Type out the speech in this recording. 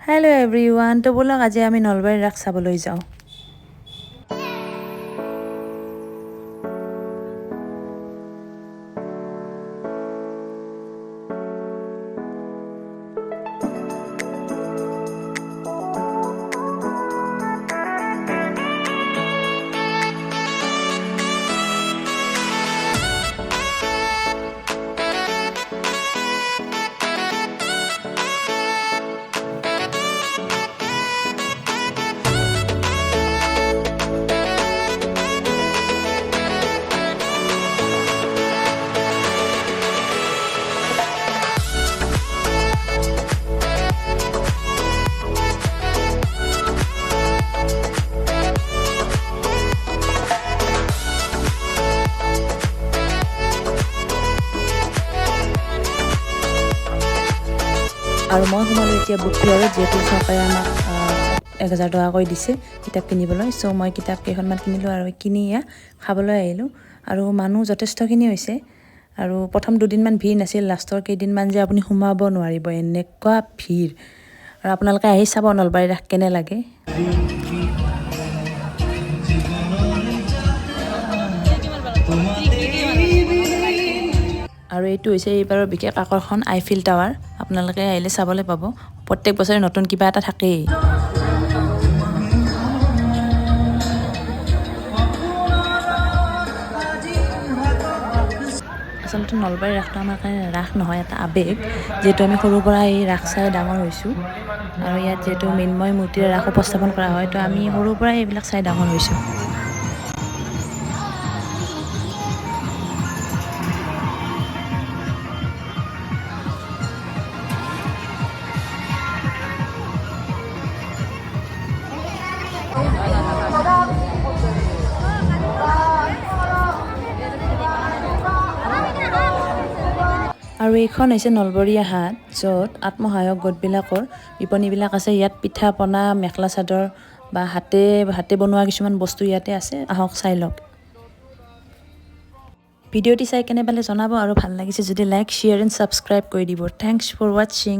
Hello' everyone, তো ব'লক আজি আমি নলবাৰীৰ ৰাস চাবলৈ যাওঁ। আৰু মই সোমালোঁ এতিয়া বুক ফেয়াৰত, যিহেতু চৰকাৰে আমাক 1000 টকাকৈ দিছে কিতাপ কিনিবলৈ। চ' মই কিতাপ কেইখনমান কিনিলোঁ আৰু কিনি খাবলৈ আহিলোঁ। আৰু মানুহ যথেষ্টখিনি হৈছে। আৰু প্ৰথম দুদিনমান ভিৰ নাছিল, লাষ্টৰ কেইদিনমান যে আপুনি সোমাব নোৱাৰিব, এনেকুৱা ভিৰ। আৰু আপোনালোকে আহি চাব নলবাৰীৰ ৰাস কেনে লাগে। আৰু এইটো হৈছে এইবাৰৰ বিশেষ আকৰ্ষণ আইফিল টাৱাৰ। আপোনালোকে আহিলে চাবলৈ পাব, প্ৰত্যেক বছৰে নতুন কিবা এটা থাকেই। আচলতে নলবাৰীৰ ৰাসটো আমাৰ কাৰণে ৰাস নহয়, এটা আৱেগ। যিহেতু আমি সৰুৰ পৰা এই ৰাস চাই ডাঙৰ হৈছোঁ, আৰু ইয়াত যিহেতু মৃন্ময় মূৰ্তিৰে ৰাস উপস্থাপন কৰা হয়, তো আমি সৰুৰ পৰাই এইবিলাক চাই ডাঙৰ হৈছোঁ। আৰু এইখন হৈছে নলবৰীয়া হাট, য'ত আত্মসহায়ক গোটবিলাকৰ বিপণীবিলাক আছে। ইয়াত পিঠা পনা, মেখেলা চাদৰ বা হাতে বনোৱা কিছুমান বস্তু ইয়াতে আছে, আহক চাই লওক। ভিডিঅ'টি চাই কেনে পালে জনাব, আৰু ভাল লাগিছে যদি লাইক, শ্বেয়াৰ এণ্ড ছাবস্ক্ৰাইব কৰি দিব। Thanks for ৱাটছিং।